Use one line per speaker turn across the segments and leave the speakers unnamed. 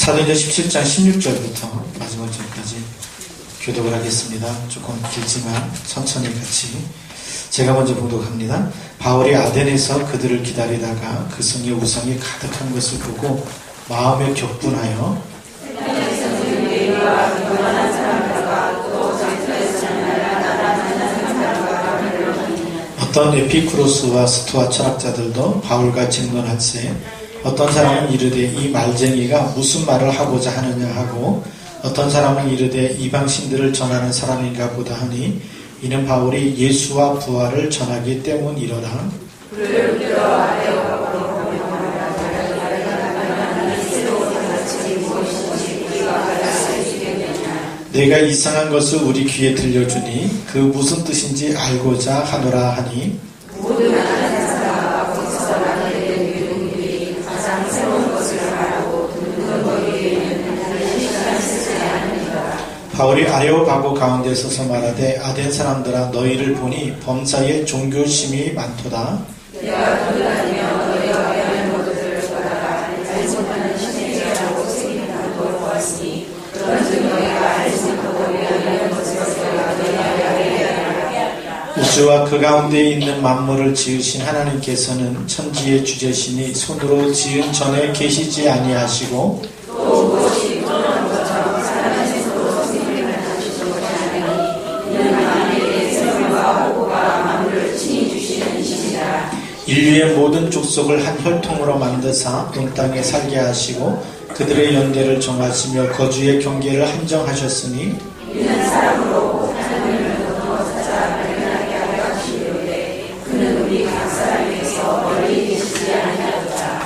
사도행전 17장 16절부터 마지막 절까지 교독을 하겠습니다. 조금 길지만 천천히 같이 제가 먼저 봉독합니다. 바울이 아덴에서 그들을 기다리다가 그 성에 우상이 가득한 것을 보고 마음에 격분하여 어떤 에피쿠로스와 스토아 철학자들도 바울과 증론할세 어떤 사람은 이르되 이 말쟁이가 무슨 말을 하고자 하느냐 하고 어떤 사람은 이르되 이방신들을 전하는 사람인가 보다 하니 이는 바울이 예수와 부활을 전하기 때문이로라. 내가 이상한 것을 우리 귀에 들려주니 그 무슨 뜻인지 알고자 하노라 하니 바울이 아레오바고 가운데 서서 말하되 아덴 사람들아 너희를 보니 범사에 종교심이 많도다. 우주와 그 가운데 있는 만물을 지으신 하나님께서는 천지의 주제시니 손으로 지은 전에 계시지 아니하시고 인류의 모든 족속을 한 혈통으로 만드사 온 땅에 살게 하시고 그들의 연대를 정하시며 거주의 경계를 한정하셨으니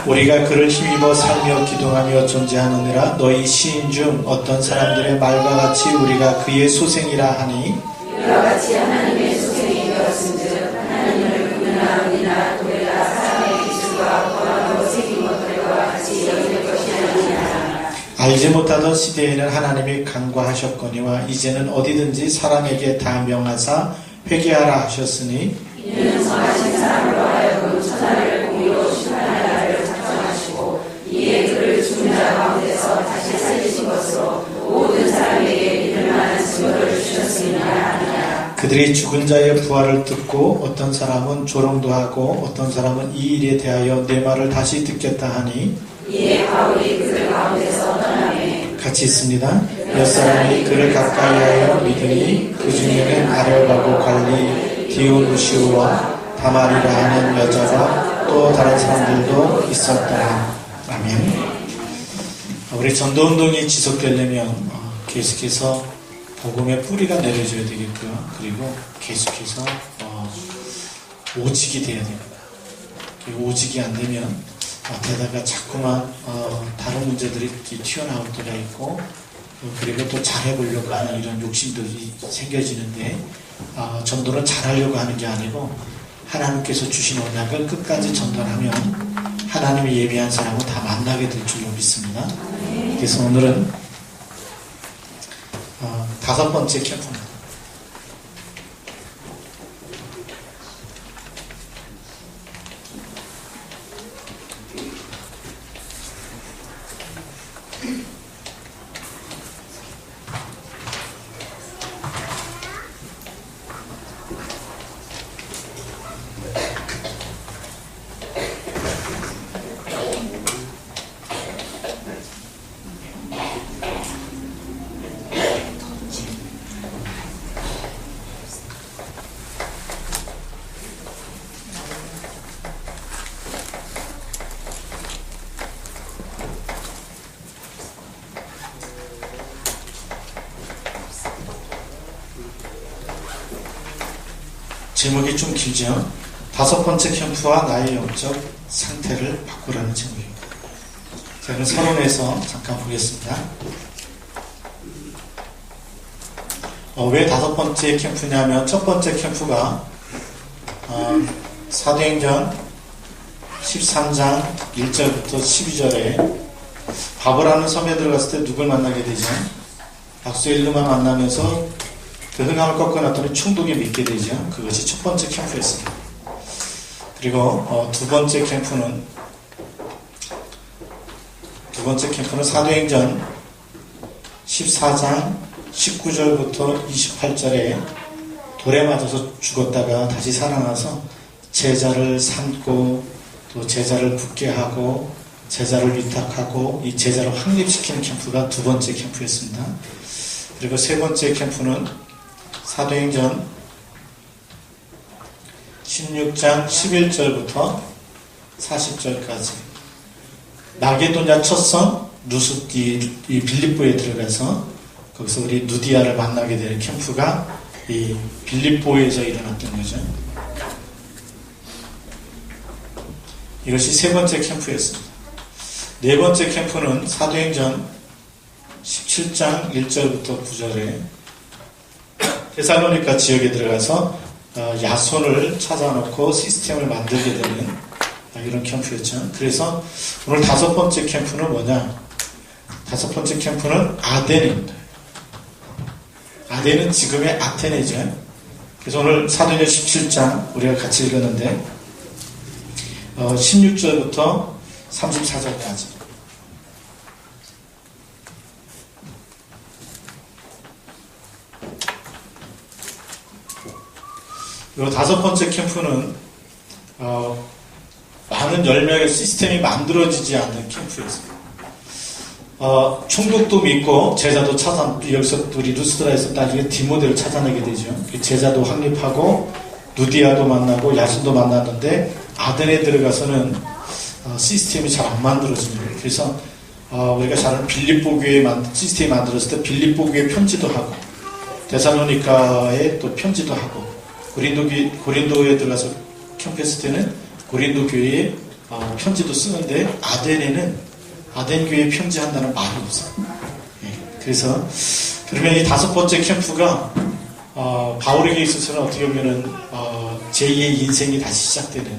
우리가 그를 힘입어 살며 기동하며 존재하느니라. 너희 시인 중 어떤 사람들의 말과 같이 우리가 그의 소생이라 하니 이와 같이 하나님의 소생이 되었은즉 하나님을 구분하느니라. 우리가 사람의 기술과 권한으로 새긴 것들과 같이 여길 것이 아니냐. 알지 못하던 시대에는 하나님이 간과하셨거니와 이제는 어디든지 사람에게 다 명하사 회개하라 하셨으니 이는 선하신 사람으로 하여금 천하를 공의로 심판할 날을 작정하시고 이에 그를 죽은 자 가운데서 다시 살리신 것으로 모든 사람에게 믿을 만한 증거를 주셨으니라. 그들이 죽은 자의 부활을 듣고 어떤 사람은 조롱도 하고 어떤 사람은 이 일에 대하여 내 말을 다시 듣겠다 하니 이에 바울이 그들 가운데서 떠나매 같이 있습니다. 몇 사람이 그를 가까이하여 믿으니 그 중에는 아레오바고 관리 디오누시오와 다말이라 하는 여자가 또 다른 사람들도 있었다. 아멘. 우리 전도운동이 지속되려면 계속해서 복음의 뿌리가 내려져야 되겠고요. 그리고 계속해서 오직이 돼야 됩니다. 오직이 안 되면 되다가 자꾸만 다른 문제들이 튀어나올 때가 있고 그리고 또 잘해보려고 하는 이런 욕심도 생겨지는데 전도는 잘하려고 하는 게 아니고 하나님께서 주신 언약을 끝까지 전달하면 하나님이 예비한 사람은 다 만나게 될 줄로 믿습니다. 그래서 오늘은 5번째 캠프입니다. 제목이 좀 길죠? 5번째 캠프와 나의 영적 상태를 바꾸라는 제목입니다. 자, 그럼 서론에서 잠깐 보겠습니다. 왜 5번째 캠프냐면 첫 번째 캠프가 사도행전 13장 1절부터 12절에 바보라는 섬에 들어갔을 때 누굴 만나게 되죠? 박수일루만 만나면서 그 흥함을 꺾어놨더니 충독에 믿게 되죠. 그것이 첫 번째 캠프였습니다. 그리고 두 번째 캠프는 두 번째 캠프는 사도행전 14장 19절부터 28절에 돌에 맞아서 죽었다가 다시 살아나서 제자를 삼고 또 제자를 붙게 하고 제자를 위탁하고 이 제자를 확립시키는 캠프가 두 번째 캠프였습니다. 그리고 세 번째 캠프는 사도행전 16장 11절부터 40절까지 마게도냐 첫성 루스디 이 빌립보에 들어가서 거기서 우리 누디아를 만나게 되는 캠프가 이 빌립보에서 일어났던 거죠. 이것이 세 번째 캠프였습니다. 네 번째 캠프는 사도행전 17장 1절부터 9절에 데살로니가 지역에 들어가서 야손을 찾아놓고 시스템을 만들게 되는 이런 캠프였죠. 그래서 오늘 다섯 번째 캠프는 뭐냐? 다섯 번째 캠프는 아덴입니다. 아덴은 지금의 아테네죠. 그래서 오늘 사도행전 17장 우리가 같이 읽었는데 16절부터 34절까지 이 다섯 번째 캠프는 많은 열매의 시스템이 만들어지지 않는 캠프였습니다. 총독도 믿고 제자도 여기서 우리 루스드라에서 나중에 디모데를 찾아내게 되죠. 제자도 확립하고 누디아도 만나고 야손도 만났는데 아덴에 들어가서는 시스템이 잘 안 만들어집니다. 그래서 우리가 잘 아는 빌립보 교회 시스템이 만들었을 때 빌립보 교회 편지도 하고 데살로니카에 또 편지도 하고 고린도에 들어가서 캠프했을 때는 고린도 교회에 편지도 쓰는데 아덴 교회에 편지한다는 말이 없어요. 그래서 그러면 이 다섯 번째 캠프가 바울에게 있어서는 어떻게 보면은 제2의 인생이 다시 시작되는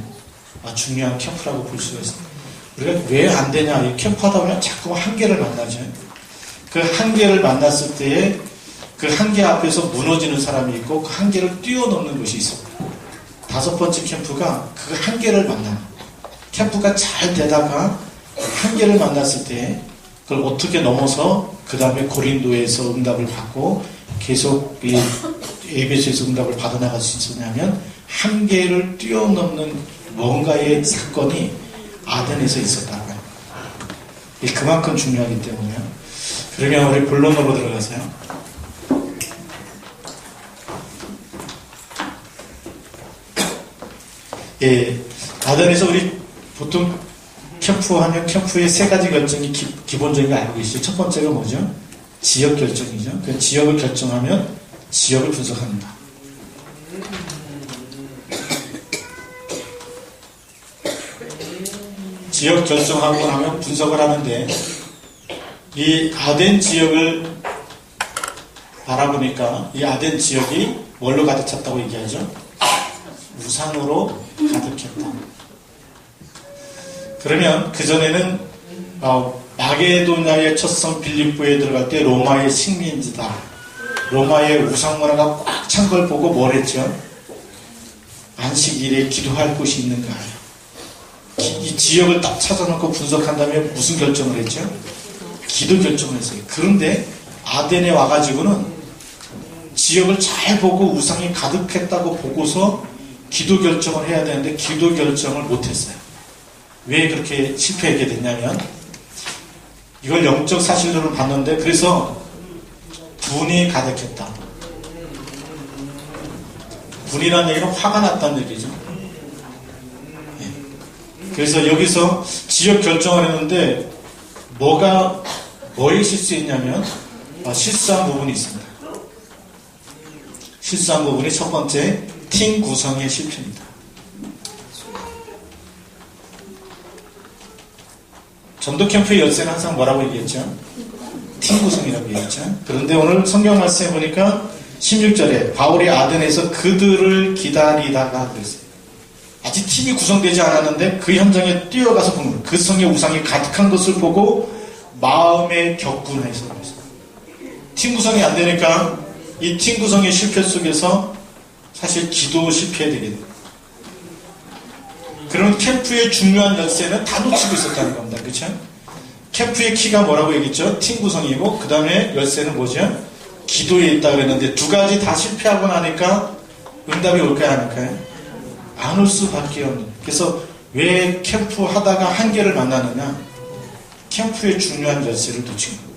중요한 캠프라고 볼 수가 있습니다. 우리가 왜 안 되냐? 이 캠프하다 보면 자꾸 한계를 만나죠. 그 한계를 만났을 때에 그 한계 앞에서 무너지는 사람이 있고 그 한계를 뛰어넘는 것이 있습니다. 다섯 번째 캠프가 그 한계를 만나는 캠프가 잘 되다가 한계를 만났을 때 그걸 어떻게 넘어서 그 다음에 고린도에서 응답을 받고 계속 이 에베소에서 응답을 받아나갈 수 있었냐면 한계를 뛰어넘는 뭔가의 사건이 아덴에서 있었다고요. 그만큼 중요하기 때문에요. 그러면 우리 본론으로 들어가세요. 아덴에서 우리 보통 캠프하면 캠프의 세 가지 결정이 기본적인 거 알고 계시죠? 첫 번째가 뭐죠? 지역 결정이죠. 그 지역을 결정하면 지역을 분석합니다. 지역 결정하고 나면 분석을 하는데 이 아덴 지역을 바라보니까 이 아덴 지역이 뭘로 가득 찼다고 얘기하죠? 우상으로 가득했다. 그러면 그전에는 마게도냐의 첫성 빌립보에 들어갈 때 로마의 식민지다. 로마의 우상문화가 꽉 찬 걸 보고 뭘 했죠? 안식일에 기도할 곳이 있는가. 이 지역을 딱 찾아놓고 분석한다면 무슨 결정을 했죠? 기도 결정을 했어요. 그런데 아덴에 와가지고는 지역을 잘 보고 우상이 가득했다고 보고서 기도 결정을 해야 되는데 기도 결정을 못했어요. 왜 그렇게 실패하게 됐냐면 이걸 영적 사실로는 봤는데 그래서 분이 가득했다. 분이라는 얘기는 화가 났다는 얘기죠. 그래서 여기서 지역 결정을 했는데 뭐에 실수했냐면 실수한 부분이 있습니다. 실수한 부분이 첫 번째 팀 구성의 실패입니다. 전도 캠프의 열쇠는 항상 뭐라고 얘기했죠? 팀 구성이라고 얘기했죠. 그런데 오늘 성경 말씀에 보니까 16절에 바울이 아덴에서 그들을 기다리다가 그랬어요. 아직 팀이 구성되지 않았는데 그 현장에 뛰어가서 본 거예요. 그 성에 우상이 가득한 것을 보고 마음에 격분해서 그랬어요. 팀 구성이 안 되니까 이 팀 구성의 실패 속에서 사실 기도 실패해야 되겠네요. 그런 캠프의 중요한 열쇠는 다 놓치고 있었다는 겁니다. 그렇죠? 캠프의 키가 뭐라고 얘기했죠? 팀 구성이고 그 다음에 열쇠는 뭐죠? 기도에 있다 그랬는데 두 가지 다 실패하고 나니까 응답이 올까요? 안 올까요? 안 올 수밖에 없는. 그래서 왜 캠프 하다가 한계를 만나느냐? 캠프의 중요한 열쇠를 놓친 거예요.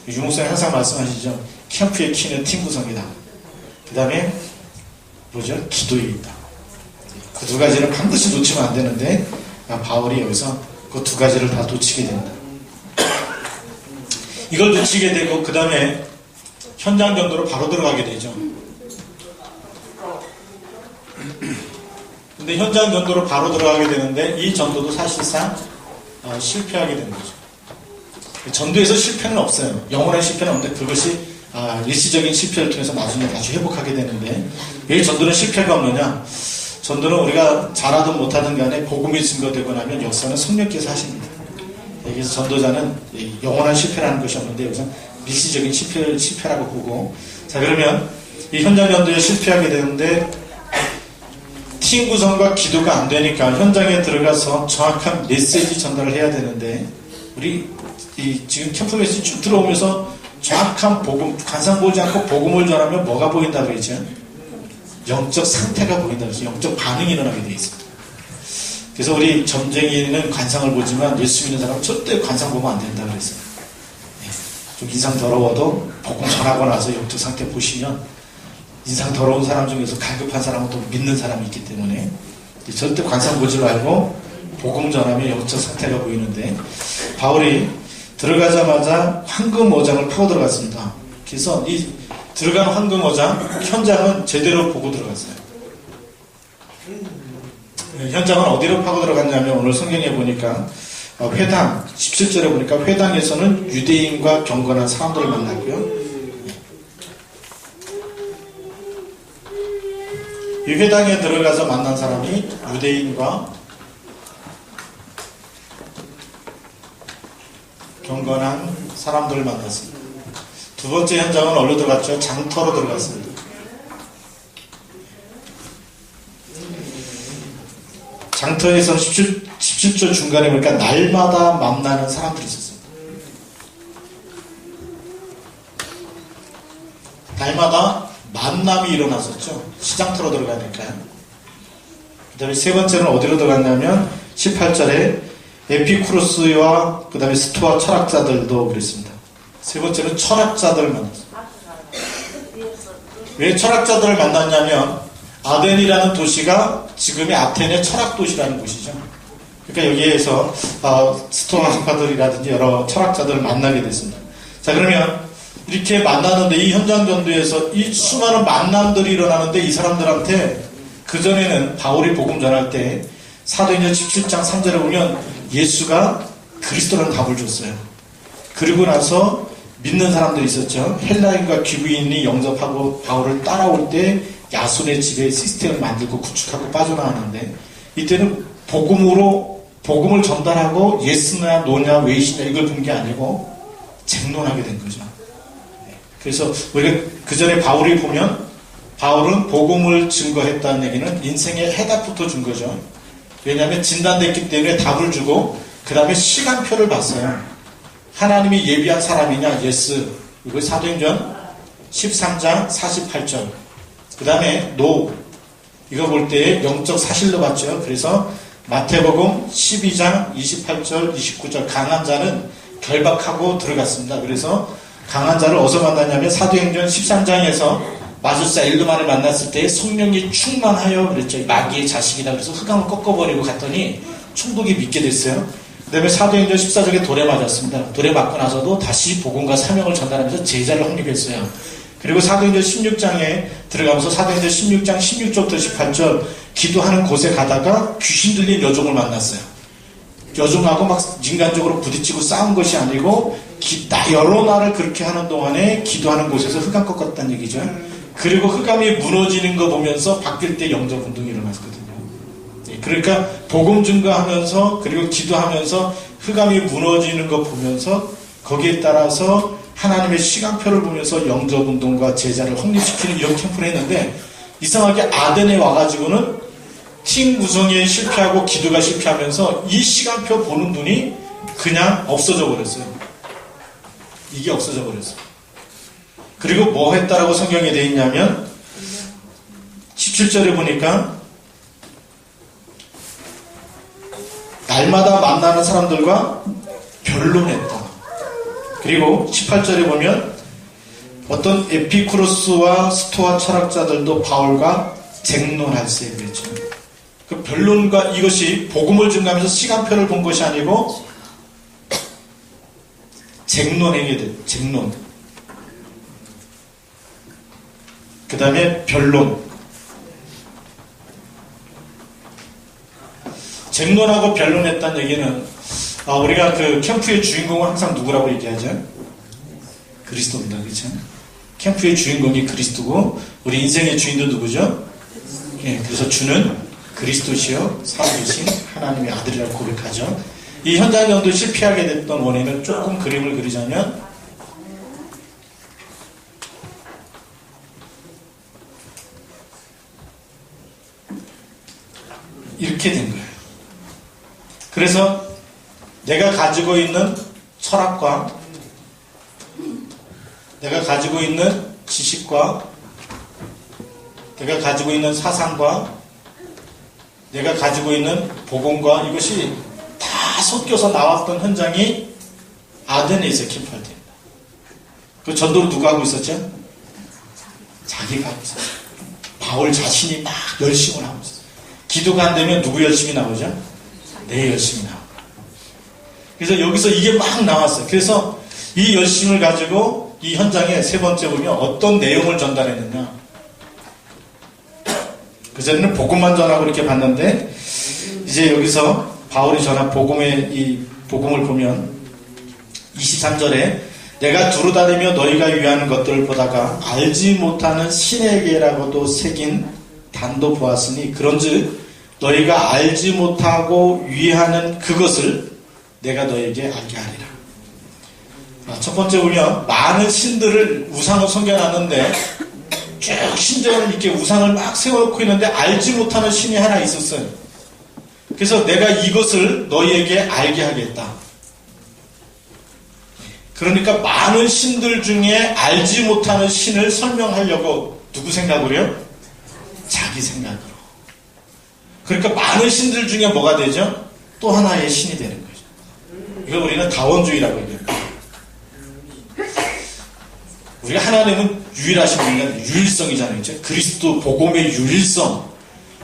유목사님 항상 말씀하시죠. 캠프의 키는 팀 구성이다. 그 다음에 뭐죠? 기도에 있다. 그 두 가지를 반드시 놓치면 안 되는데 바울이 여기서 그 두 가지를 다 놓치게 된다. 이걸 놓치게 되고 그 다음에 현장 전도로 바로 들어가게 되죠. 근데 현장 전도로 바로 들어가게 되는데 이 전도도 사실상 실패하게 되는 거죠. 전도에서 실패는 없어요. 영원한 실패는 없는데 그것이 일시적인 실패를 통해서 나중에 다시 회복하게 되는데 왜 전도는 실패가 없느냐? 전도는 우리가 잘하든 못하든 간에 복음이 증거되고 나면 역사는 성령께서 하십니다. 여기서 전도자는 영원한 실패라는 것이 없는데 여기서 일시적인 실패라고 보고, 자 그러면 이 현장 전도에 실패하게 되는데 팀 구성과 기도가 안 되니까 현장에 들어가서 정확한 메시지 전달을 해야 되는데 우리 지금 캠프 메시지 쭉 들어오면서 정확한 복음, 관상 보지 않고 복음을 전하면 뭐가 보인다고 그랬죠? 영적 상태가 보인다고 해서 영적 반응이 일어나게 되어 있습니다. 그래서 우리 점쟁이는 관상을 보지만 예수 믿는 사람은 절대 관상 보면 안 된다고 그랬어요. 좀 인상 더러워도 복음 전하고 나서 영적 상태 보시면 인상 더러운 사람 중에서 갈급한 사람은 또 믿는 사람이 있기 때문에 절대 관상 보지 말고 복음 전하면 영적 상태가 보이는데 바울이 들어가자마자 황금 어장을 파고 들어갔습니다. 그래서 이 들어간 황금 어장 현장은 제대로 보고 들어갔어요. 현장은 어디로 파고 들어갔냐면 오늘 성경에 보니까 회당 17절에 보니까 회당에서는 유대인과 경건한 사람들을 만났고요. 이 회당에 들어가서 만난 사람이 유대인과 경건한 사람들을 만났습니다. 두 번째 현장은 어디로 들어갔죠? 장터로 들어갔습니다. 장터에서 17절 중간에 보니까 날마다 만나는 사람들이 있었습니다. 날마다 만남이 일어났었죠. 시장터로 들어가니까요. 그 다음에 세 번째는 어디로 들어갔냐면 18절에 에피쿠로스와 그 다음에 스토아 철학자들도 그랬습니다. 세 번째는 철학자들을 만났습니다. 왜 철학자들을 만났냐면 아덴이라는 도시가 지금의 아테네 철학도시라는 곳이죠. 그러니까 여기에서 스토아 학파들이라든지 여러 철학자들을 만나게 됐습니다. 자 그러면 이렇게 만나는데 이 현장 전도에서 이 수많은 만남들이 일어나는데 이 사람들한테 그전에는 바울이 복음 전할 때 사도행전 17장 3절에 보면 예수가 그리스도라는 답을 줬어요. 그리고 나서 믿는 사람들이 있었죠. 헬라인과 귀부인이 영접하고 바울을 따라올 때 야손의 집에 시스템을 만들고 구축하고 빠져나왔는데 이때는 복음을 전달하고 예스냐 노냐 웨이시냐 이걸 본 게 아니고 쟁론하게 된 거죠. 그래서 우리가 그 전에 바울이 보면 바울은 복음을 증거했다는 얘기는 인생의 해답부터 준 거죠. 왜냐하면 진단됐기 때문에 답을 주고 그 다음에 시간표를 봤어요. 하나님이 예비한 사람이냐 예스. 이거 사도행전 13장 48절. 그 다음에 노. 이거 볼 때 영적 사실로 봤죠. 그래서 마태복음 12장 28절 29절 강한 자는 결박하고 들어갔습니다. 그래서 강한 자를 어디서 만났냐면 사도행전 13장에서 마술사 엘르만을 만났을 때 성령이 충만하여 그랬죠. 마귀의 자식이다. 그래서 흑암을 꺾어버리고 갔더니 충독이 믿게 됐어요. 그 다음에 사도행전 14장에 돌에 맞았습니다. 돌에 맞고 나서도 다시 복음과 사명을 전달하면서 제자를 확립했어요. 그리고 사도행전 16장에 들어가면서 사도행전 16장 16절부터 18절 기도하는 곳에 가다가 귀신 들린 여종을 만났어요. 여종하고 막 인간적으로 부딪히고 싸운 것이 아니고 여러 날을 그렇게 하는 동안에 기도하는 곳에서 흑암 꺾었다는 얘기죠. 그리고 흑암이 무너지는 거 보면서 바뀔 때 영적 운동이 일어났거든요. 그러니까 복음 증거하면서 그리고 기도하면서 흑암이 무너지는 거 보면서 거기에 따라서 하나님의 시간표를 보면서 영적 운동과 제자를 확립시키는 이런 캠프를 했는데 이상하게 아덴에 와가지고는 팀 구성에 실패하고 기도가 실패하면서 이 시간표 보는 눈이 그냥 없어져 버렸어요. 이게 없어져 버렸어요. 그리고 뭐 했다라고 성경에 되어 있냐면 17절에 보니까 날마다 만나는 사람들과 변론했다. 그리고 18절에 보면 어떤 에피쿠로스와 스토아 철학자들도 바울과 쟁론할세 그랬죠. 그 변론과 이것이 복음을 증가하면서 시간표를 본 것이 아니고 쟁론행위에 돼. 쟁론. 그 다음에 변론. 쟁론하고 변론했다는 얘기는 우리가 그 캠프의 주인공은 항상 누구라고 얘기하죠? 그리스도입니다. 그렇죠? 캠프의 주인공이 그리스도고 우리 인생의 주인도 누구죠? 예, 그래서 주는 그리스도시요 살아계신 하나님의 아들이라고 고백하죠. 이 현장 전도 실패하게 됐던 원인은 조금 그림을 그리자면 이렇게 된 거예요. 그래서 내가 가지고 있는 철학과 내가 가지고 있는 지식과 내가 가지고 있는 사상과 내가 가지고 있는 복음과 이것이 다 섞여서 나왔던 현장이 아덴에서 캠프할 때입니다. 그 전도를 누가 하고 있었죠? 자기가 하고 있었어요. 바울 자신이 막 열심을 하고 있었어요. 기도가 안 되면 누구 열심히 나오죠? 내 열심히 나오고. 그래서 여기서 이게 막 나왔어요. 그래서 이 열심을 가지고 이 현장에 세 번째 보면 어떤 내용을 전달했느냐. 그전에는 복음만 전하고 이렇게 봤는데 이제 여기서 바울이 전한 이 복음을 보면 23절에 내가 두루다니며 너희가 위하는 것들을 보다가 알지 못하는 신에게라고도 새긴 단도 보았으니 그런즉 너희가 알지 못하고 위하는 그것을 내가 너에게 알게 하리라. 첫 번째 보면 많은 신들을 우상을 섬겨놨는데 쭉 신전을 이렇게 우상을 막 세워놓고 있는데 알지 못하는 신이 하나 있었어요. 그래서 내가 이것을 너희에게 알게 하겠다. 그러니까 많은 신들 중에 알지 못하는 신을 설명하려고 누구 생각으로요? 자기 생각으로. 그러니까 많은 신들 중에 뭐가 되죠? 또 하나의 신이 되는 거죠. 이걸 우리는 다원주의라고 얘기합니다. 우리가 하나님은 유일하신 분이란 유일성이잖아요. 그렇죠? 그리스도 복음의 유일성.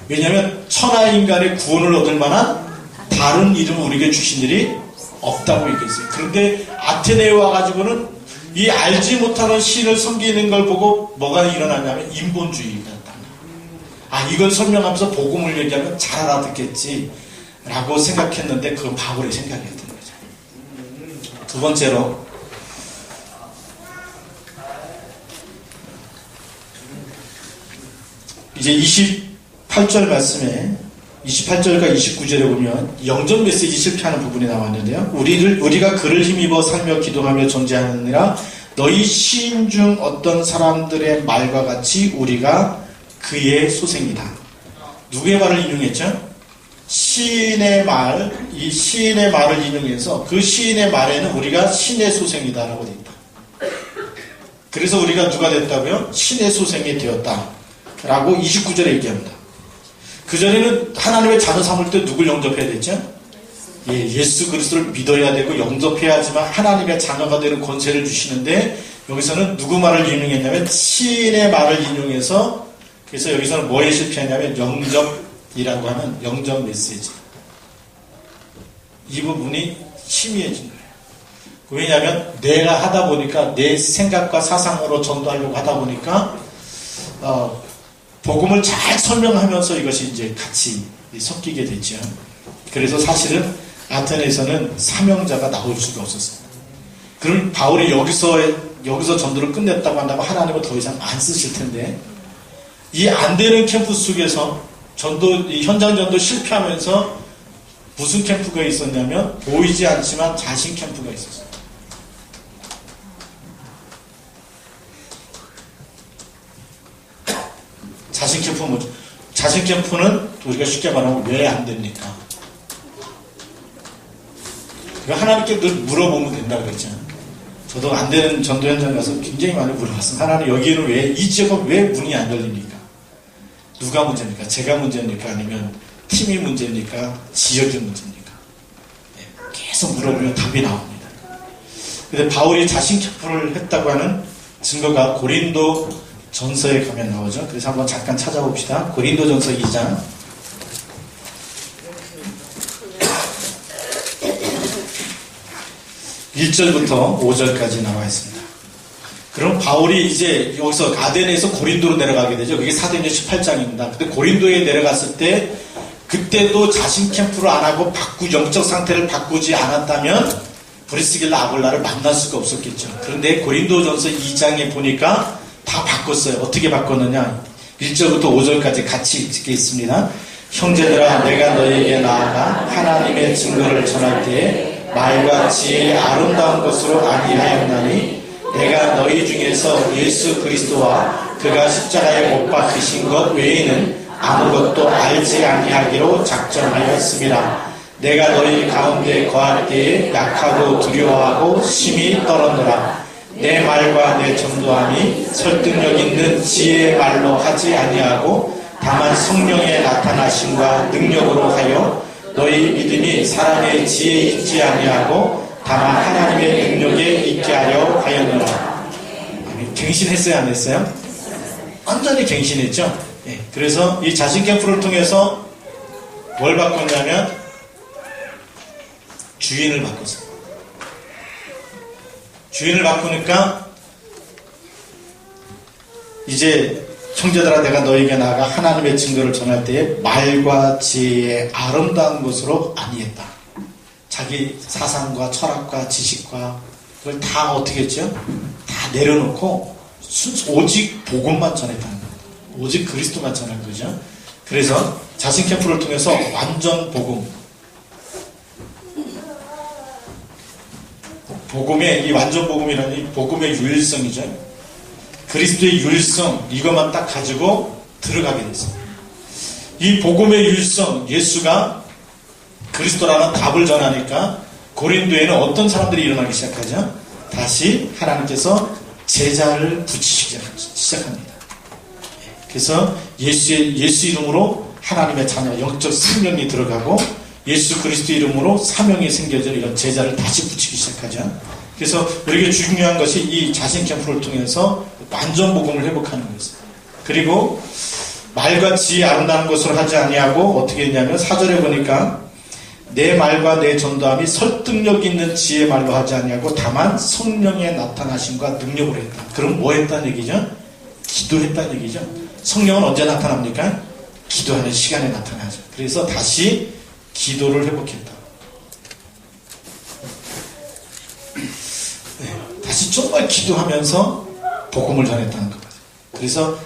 왜냐하면 천하인간의 구원을 얻을 만한 다른 이름을 우리에게 주신 일이 없다고 얘기했어요. 그런데 아테네에 와가지고는 이 알지 못하는 신을 섬기는 걸 보고 뭐가 일어나냐면 인본주의가 이걸 설명하면서 복음을 얘기하면 잘 알아듣겠지 라고 생각했는데 그건 바울의 생각이었던 거죠. 두 번째로 이제 28절 말씀에 28절과 29절에 보면 영전 메시지 실패하는 부분이 나왔는데요. 우리가 그를 힘입어 살며 기도하며 존재하느니라 너희 시인 중 어떤 사람들의 말과 같이 우리가 그의 소생이다. 누구의 말을 인용했죠? 시인의 말, 이 시인의 말을 인용해서 그 시인의 말에는 우리가 신의 소생이다라고 되어 있다. 그래서 우리가 누가 됐다고요? 신의 소생이 되었다. 라고 29절에 얘기합니다. 그전에는 하나님의 자녀 삼을 때 누굴 영접해야 됐죠? 예수 그리스도를 믿어야 되고 영접해야지만 하나님의 자녀가 되는 권세를 주시는데 여기서는 누구 말을 인용했냐면 시인의 말을 인용해서 그래서 여기서는 뭐에 실패하냐면 영접이라고 하는 영접 메시지. 이 부분이 희미해진 거예요. 왜냐하면 내가 하다 보니까 내 생각과 사상으로 전도하려고 하다 보니까 복음을 잘 설명하면서 이것이 이제 같이 섞이게 됐죠. 그래서 사실은 아테네에서는 사명자가 나올 수가 없었습니다. 그럼 바울이 여기서 전도를 끝냈다고 한다면 하나님은 더 이상 안 쓰실 텐데 이 안 되는 캠프 속에서 현장 전도 실패하면서 무슨 캠프가 있었냐면 보이지 않지만 자신 캠프가 있었어요. 자신 캠프는 뭐죠? 자신 캠프는 우리가 쉽게 말하면 왜 안 됩니까? 하나님께 늘 물어보면 된다고 그랬잖아요. 저도 안 되는 전도 현장 가서 굉장히 많이 물어봤어요. 하나님 여기는 왜, 이 지역은 왜 문이 안 열립니까? 누가 문제입니까? 제가 문제입니까? 아니면 팀이 문제입니까? 지역이 문제입니까? 네, 계속 물어보면 답이 나옵니다. 근데 바울이 자신 캠프를 했다고 하는 증거가 고린도 전서에 가면 나오죠. 그래서 한번 잠깐 찾아봅시다. 고린도 전서 2장 1절부터 5절까지 나와 있습니다. 그럼 바울이 이제 여기서 아덴에서 고린도로 내려가게 되죠. 그게 사도행전 18장입니다. 근데 고린도에 내려갔을 때 그때도 자신 캠프를 안 하고 영적 상태를 바꾸지 않았다면 브리스길라 아굴라를 만날 수가 없었겠죠. 그런데 고린도전서 2장에 보니까 다 바꿨어요. 어떻게 바꿨느냐? 1절부터 5절까지 같이 읽겠습니다. 형제들아, 내가 너희에게 나아가 하나님의 증거를 전할 때에 말과 지혜의 아름다운 것으로 아니하였나니 내가 너희 중에서 예수 그리스도와 그가 십자가에 못 박히신 것 외에는 아무것도 알지 아니하기로 작정하였습니다. 내가 너희 가운데 거할 때에 약하고 두려워하고 심히 떨었노라. 내 말과 내 전도함이 설득력 있는 지혜의 말로 하지 아니하고 다만 성령의 나타나심과 능력으로 하여 너희 믿음이 사람의 지혜에 있지 아니하고 다만 하나님의 능력에 있게 하려 하였노라. 갱신했어요, 안 했어요? 완전히 갱신했죠. 네, 그래서 이 자신 캠프를 통해서 뭘 바꿨냐면 주인을 바꿨어요. 주인을 바꾸니까 이제 형제들아, 내가 너에게 나아가 하나님의 증거를 전할 때에 말과 지혜의 아름다운 것으로 아니했다. 자기 사상과 철학과 지식과 그걸 다 어떻게 했죠? 다 내려놓고 오직 복음만 전했다는 겁니다. 오직 그리스도만 전한 거죠. 그래서 자신 캠프를 통해서 완전 복음의 이 완전 복음이라는 이 복음의 유일성이죠. 그리스도의 유일성, 이것만 딱 가지고 들어가게 됐습니다. 이 복음의 유일성, 예수가 그리스도라는 답을 전하니까 고린도에는 어떤 사람들이 일어나기 시작하죠? 다시 하나님께서 제자를 붙이시기 시작합니다. 그래서 예수 이름으로 하나님의 자녀, 영적 생명이 들어가고 예수 그리스도 이름으로 사명이 생겨져 이런 제자를 다시 붙이기 시작하죠. 그래서 우리에게 중요한 것이 이 자신 캠프를 통해서 완전 복음을 회복하는 것이에요. 그리고 말과 지혜 아름다운 것으로 하지 아니하고 어떻게 했냐면 4절에 보니까 내 말과 내 전도함이 설득력 있는 지혜 말로 하지 아니하고 다만 성령의 나타나심과 능력으로 했다. 그럼 뭐 했다는 얘기죠? 기도했다는 얘기죠. 성령은 언제 나타납니까? 기도하는 시간에 나타나죠. 그래서 다시 기도를 회복했다. 네, 다시 정말 기도하면서 복음을 전했다는 겁니다. 그래서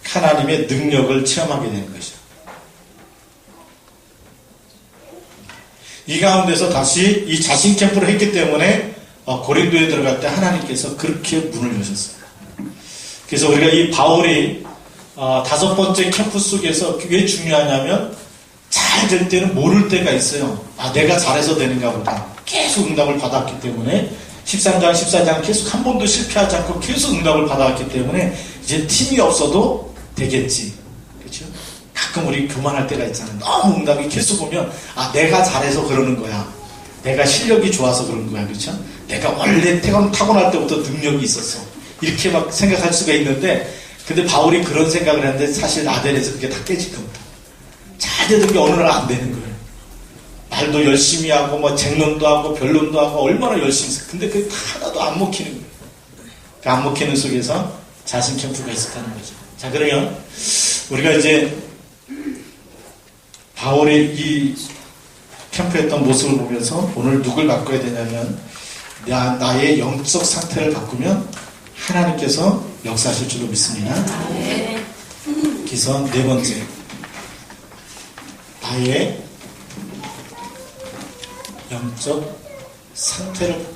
하나님의 능력을 체험하게 되는 것이죠. 이 가운데서 다시 이 자신 캠프를 했기 때문에 고린도에 들어갈 때 하나님께서 그렇게 문을 여셨어요. 그래서 우리가 이 바울이 5번째 캠프 속에서 왜 중요하냐면 잘 될 때는 모를 때가 있어요. 내가 잘해서 되는가 보다. 계속 응답을 받았기 때문에 13장, 14장 계속 한 번도 실패하지 않고 계속 응답을 받아왔기 때문에 이제 팀이 없어도 되겠지. 그렇죠? 가끔 우리 교만할 때가 있잖아요. 너무 응답이 계속 오면 내가 잘해서 그러는 거야. 내가 실력이 좋아서 그런 거야. 그렇죠? 내가 원래 타고날 때부터 능력이 있었어. 이렇게 막 생각할 수가 있는데 근데 바울이 그런 생각을 했는데 사실 아덴에서 그게 다 깨진 겁니다. 잘 되던 게 어느 날 안 되는 거예요. 말도 열심히 하고 뭐 쟁론도 하고 변론도 하고 얼마나 열심히 했어요. 근데 그게 하나도 안 먹히는 거예요. 그 안 먹히는 속에서 자신 캠프가 있었다는 거죠. 자, 그러면 우리가 이제 바울의 이 캠프했던 모습을 보면서 오늘 누굴 바꿔야 되냐면 나의 영적 상태를 바꾸면 하나님께서 역사하실 줄로 믿습니다. 그래서 4번째, 나의 영적 상태를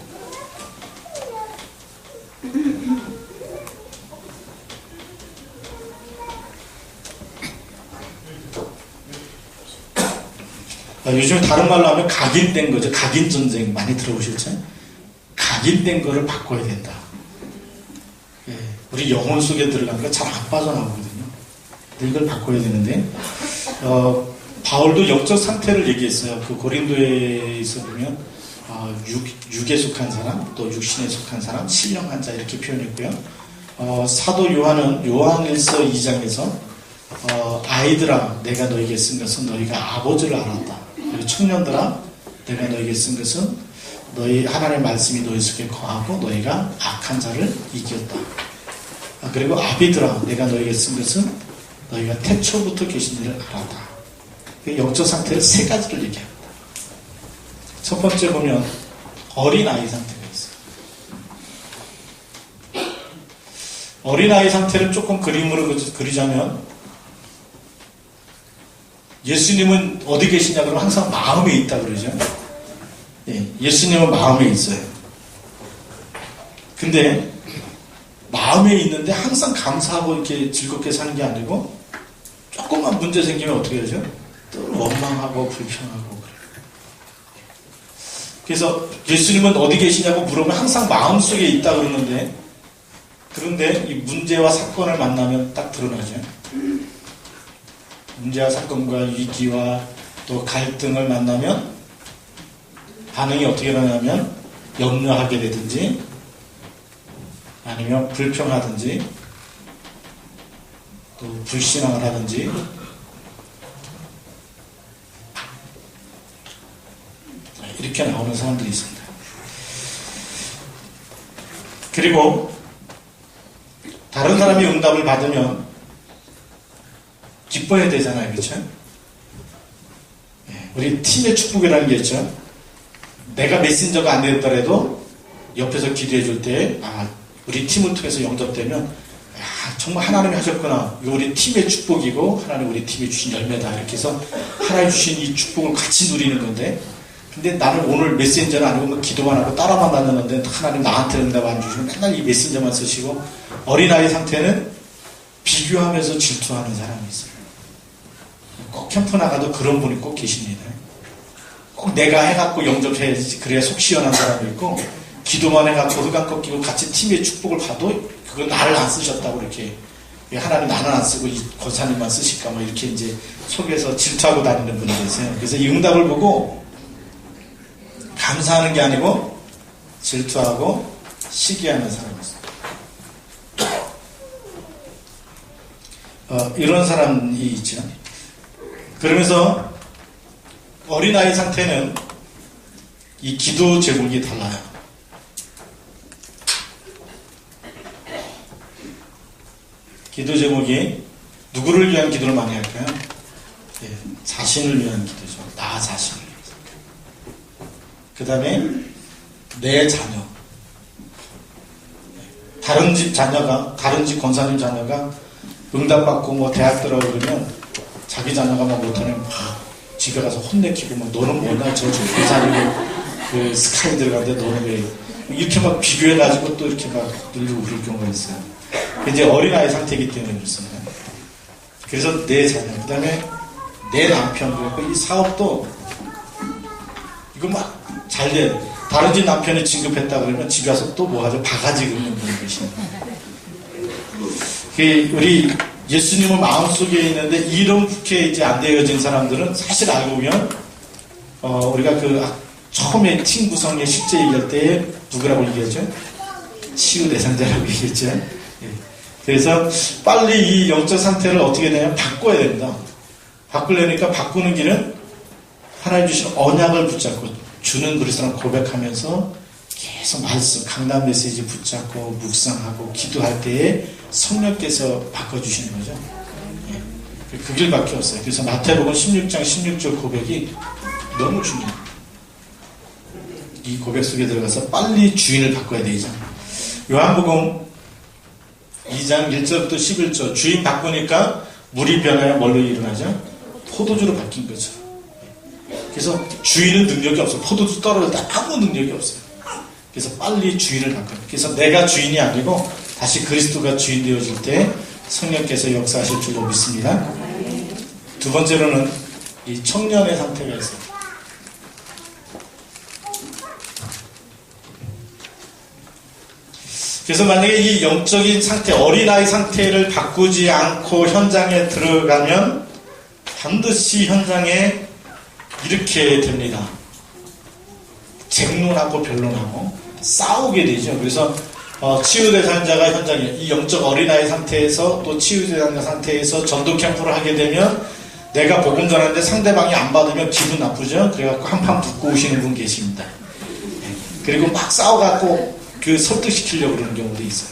요즘에 다른 말로 하면 각인된 거죠. 각인전쟁 많이 들어보셨죠? 각인된 거를 바꿔야 된다. 예, 우리 영혼 속에 들어간 거 잘 안 빠져나오거든요. 근데 이걸 바꿔야 되는데, 바울도 영적 상태를 얘기했어요. 그 고린도에서 보면, 육에 속한 사람, 또 육신에 속한 사람, 신령한 자 이렇게 표현했고요. 사도 요한은 요한일서 2장에서 아이들아 내가 너에게 쓴 것은 너희가 아버지를 알았다. 그리고 청년들아 내가 너에게 쓴 것은 너희 하나님의 말씀이 너희 속에 거하고 너희가 악한 자를 이겼다. 그리고 아비들아 내가 너에게 쓴 것은 너희가 태초부터 계신 일을 알았다. 영적 상태를 세 가지를 얘기합니다. 첫 번째 보면 어린아이 상태가 있어요. 어린아이 상태를 조금 그림으로 그리자면 예수님은 어디 계시냐 그러면 항상 마음에 있다 그러죠. 예수님은 마음에 있어요. 근데 마음에 있는데 항상 감사하고 이렇게 즐겁게 사는 게 아니고 조금만 문제 생기면 어떻게 되죠? 또 원망하고 불평하고 그래요. 그래서 예수님은 어디 계시냐고 물으면 항상 마음속에 있다 그러는데 그런데 이 문제와 사건을 만나면 딱 드러나죠. 문제와 사건과 위기와 또 갈등을 만나면 반응이 어떻게 일어나냐면 염려하게 되든지 아니면 불평하든지 또 불신앙을 하든지 이렇게 나오는 사람들이 있습니다. 그리고 다른 사람이 응답을 받으면 기뻐야 되잖아요. 그렇죠? 우리 팀의 축복이라는 게 있죠. 내가 메신저가 안 되었더라도 옆에서 기도해 줄 때 우리 팀을 통해서 영접되면 정말 하나님이 하셨구나. 이거 우리 팀의 축복이고 하나님 우리 팀이 주신 열매다. 이렇게 해서 하나님 주신 이 축복을 같이 누리는 건데 근데 나는 오늘 메신저는 아니고 기도만 하고 따라만 다녔는데 하나님 나한테 응답 안 주시고 맨날 이 메신저만 쓰시고 어린아이 상태는 비교하면서 질투하는 사람이 있어요. 꼭 캠프 나가도 그런 분이 꼭 계십니다. 꼭 내가 해갖고 영접해야지 그래야 속 시원한 사람이 있고 기도만 해갖고 흑암 꺾이고 같이 팀의 축복을 봐도 그건 나를 안 쓰셨다고 이렇게 하나님 나는 안 쓰고 이 권사님만 쓰실까 뭐 이렇게 이제 속에서 질투하고 다니는 분이 계세요. 그래서 이 응답을 보고 감사하는 게 아니고 질투하고 시기하는 사람이 있어요. 이런 사람이 있죠. 그러면서 어린아이 상태는 이 기도 제목이 달라요. 기도 제목이 누구를 위한 기도를 많이 할까요? 자신을 위한 기도죠. 나 자신을 위해서. 그 다음에 내 자녀. 다른 집 자녀가, 다른 집 권사님 자녀가 응답받고 뭐 대학 들어오면 자기 자녀가 막 못하면 집에 가서 혼내키고 막 너는 뭐냐 저 권사님이 그 스카이 들어가는데 너는 왜 이렇게 막 비교해가지고 또 이렇게 막 늘리고 그럴 경우가 있어요. 이제 어린아이 상태이기 때문에 그렇습니다. 그래서 내 자녀, 그 다음에 내 남편, 그리고 이 사업도 이거 막 잘 돼. 다른 집 남편이 진급했다 그러면 집에 와서 또 뭐 하죠? 바가지 긁는 분이 계십니다. 우리 예수님은 마음속에 있는데 이렇게 이제 안 되어진 사람들은 사실 알고 보면 우리가 처음에 팀 구성의 실제 얘기할 때 누구라고 얘기했죠? 치유 대상자라고 얘기했죠. 그래서 빨리 이 영적 상태를 어떻게 되냐면 바꿔야 됩니다. 바꾸려니까 바꾸는 길은 하나님 주신 언약을 붙잡고 주는 그리스도를 고백하면서 계속 말씀, 강단 메시지 붙잡고 묵상하고 기도할 때에 성령께서 바꿔주시는 거죠. 그 길밖에 없어요. 그래서 마태복음 16장 16절 고백이 너무 중요해요. 이 고백 속에 들어가서 빨리 주인을 바꿔야 되죠. 요한복음 2장 1절부터 11절 주인 바꾸니까 물이 변하여 뭘로 일어나죠? 포도주로 바뀐 거죠. 그래서 주인은 능력이 없어요. 포도주 떨어질 때 아무 능력이 없어요. 그래서 빨리 주인을 바꿔요. 그래서 내가 주인이 아니고 다시 그리스도가 주인 되어질 때 성령께서 역사하실 줄로 믿습니다. 두 번째로는 이 청년의 상태가 있어요. 그래서 만약에 이 영적인 상태, 어린아이 상태를 바꾸지 않고 현장에 들어가면 반드시 현장에 이렇게 됩니다. 쟁론하고 변론하고 싸우게 되죠. 그래서 치유대상자가 현장에 이 영적 어린아이 상태에서 또 치유대상자 상태에서 전도 캠프를 하게 되면 내가 복음 전하는데 상대방이 안 받으면 기분 나쁘죠. 그래갖고 한판 붙고 오시는 분 계십니다. 그리고 막 싸워갖고 설득시키려고 그러는 경우도 있어요.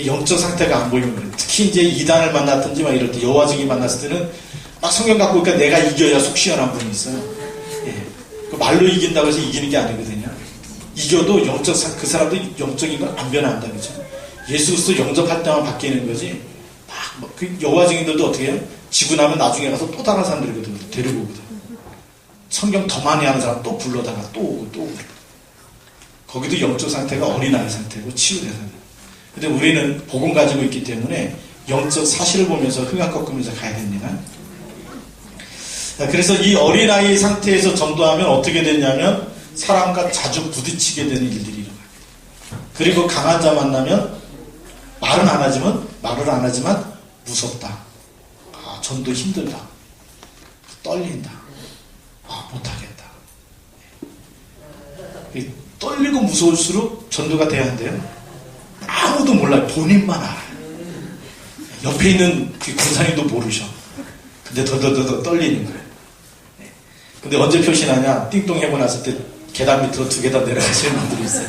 영적 상태가 안 보이는 거예요. 특히 이제 이단을 만났든지 막 이럴 때 여화증이 만났을 때는 막 성경 갖고 오니까 내가 이겨야 속 시원한 분이 있어요. 말로 이긴다고 해서 이기는 게 아니거든요. 이겨도 그 사람도 영적인 건 안 변한다, 그죠? 예수 그리스도 영접할 때만 바뀌는 거지. 그 여화증인들도 어떻게 해요? 지고 나면 나중에 가서 또 다른 사람들이거든, 데리고 오거든. 성경 더 많이 하는 사람 또 불러다가 또 오고 또 오고. 거기도 영적 상태가 어린아이 상태고 치유된 상태. 근데 우리는 복음 가지고 있기 때문에 영적 사실을 보면서 흑암 꺾으면서 가야 됩니다. 그래서 이 어린아이 상태에서 전도하면 어떻게 되냐면 사람과 자주 부딪히게 되는 일들이 일어나요. 그리고 강한 자 만나면 말을 안 하지만 무섭다. 전도 힘들다. 떨린다. 못하겠다. 떨리고 무서울수록 전도가 돼야 한대요. 아무도 몰라요. 본인만 알아요. 옆에 있는 그 군사님도 모르셔. 근데 더 떨리는 거예요. 근데 언제 표시나냐? 띵동 해고 났을 때 계단 밑으로 2계단 내려가시는 분들이 있어요.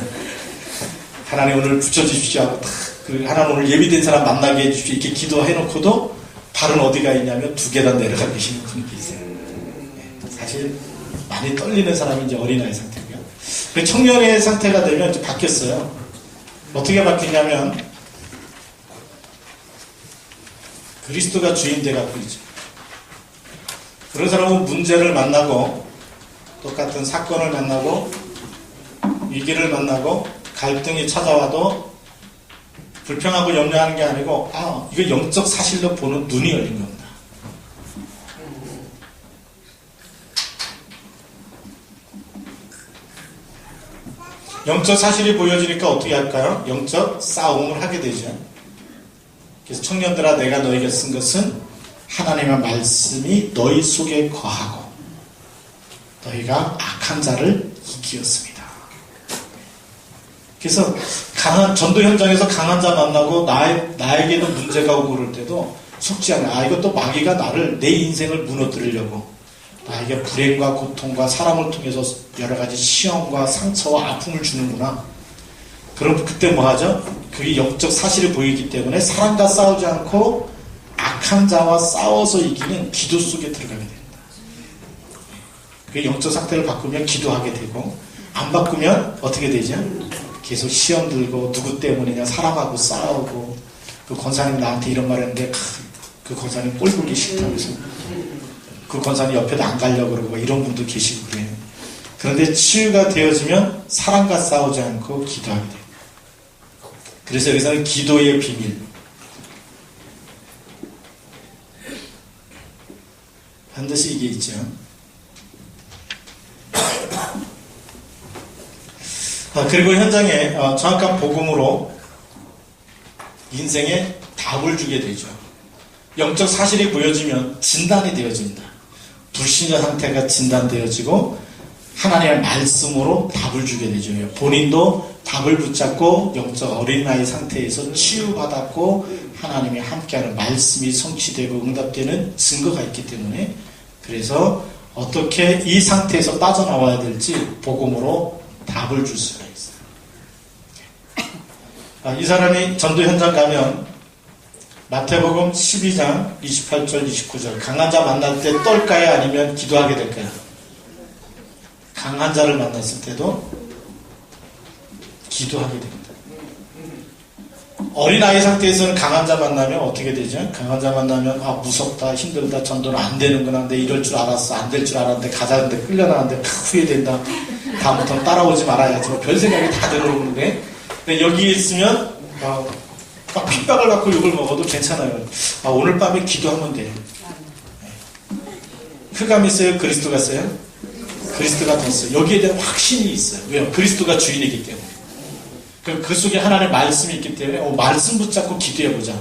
하나님 오늘 붙여주십시오 하고 하나님 오늘 예비된 사람 만나게 해주십시오 이렇게 기도해놓고도 발은 어디가 있냐면 2계단 내려가 계시는 분이 계세요. 사실 많이 떨리는 사람이 이제 어린아이 상태고요. 청년의 상태가 되면 이제 바뀌었어요. 어떻게 바뀌냐면 그리스도가 주인 돼갖고 있죠. 그런 사람은 문제를 만나고 똑같은 사건을 만나고 위기를 만나고 갈등이 찾아와도 불평하고 염려하는 게 아니고 이거 영적 사실로 보는 눈이 열린 겁니다. 영적 사실이 보여지니까 어떻게 할까요? 영적 싸움을 하게 되죠. 그래서 청년들아 내가 너에게 쓴 것은 하나님의 말씀이 너희 속에 거하고 너희가 악한 자를 이기었습니다. 그래서 전도 현장에서 강한 자 만나고 나에게도 문제가 오고 그럴 때도 속지 않아요. 이것도 마귀가 내 인생을 무너뜨리려고 나에게 불행과 고통과 사람을 통해서 여러 가지 시험과 상처와 아픔을 주는구나. 그럼 그때 뭐 하죠? 그게 영적 사실이 보이기 때문에 사람과 싸우지 않고 악한 자와 싸워서 이기는 기도 속에 들어가게 됩니다. 그 영적 상태를 바꾸면 기도하게 되고 안 바꾸면 어떻게 되죠? 계속 시험 들고 누구 때문이냐 사람하고 싸우고 그 권사님 나한테 이런 말 했는데 그 권사님 꼴 보기 싫다면서 그 권사님 옆에도 안 가려고 그러고 이런 분도 계시고 그래요. 그런데 치유가 되어지면 사람과 싸우지 않고 기도하게 돼요. 그래서 여기서는 기도의 비밀 반드시 이게 있죠. 그리고 현장에 정확한 복음으로 인생에 답을 주게 되죠. 영적 사실이 보여지면 진단이 되어진다. 불신자 상태가 진단되어지고 하나님의 말씀으로 답을 주게 되죠. 본인도 답을 붙잡고 영적 어린아이 상태에서 치유받았고 하나님이 함께하는 말씀이 성취되고 응답되는 증거가 있기 때문에 그래서 어떻게 이 상태에서 빠져나와야 될지 복음으로 답을 줄 수가 있어요. 이 사람이 전도 현장 가면 마태복음 12장 28절 29절 강한 자 만날 때 떨까요? 아니면 기도하게 될까요? 강한 자를 만났을 때도 기도하게 됩니다. 어린아이 상태에서는 강한 자 만나면 어떻게 되죠? 강한 자 만나면 무섭다 힘들다 전도는 안 되는구나 내 이럴 줄 알았어 안 될 줄 알았는데 가자는데 끌려나가는데 후회된다 다음부터는 따라오지 말아야지 별 생각이 다 들어오는데 여기에 있으면 막 핍박을 받고 욕을 먹어도 괜찮아요. 오늘 밤에 기도하면 돼요. 흑암이 있어요? 그리스도가 있어요? 그리스도가 더 있어요. 여기에 대한 확신이 있어요. 왜요? 그리스도가 주인이기 때문에. 그 속에 하나님의 말씀이 있기 때문에 말씀 붙잡고 기도해보자.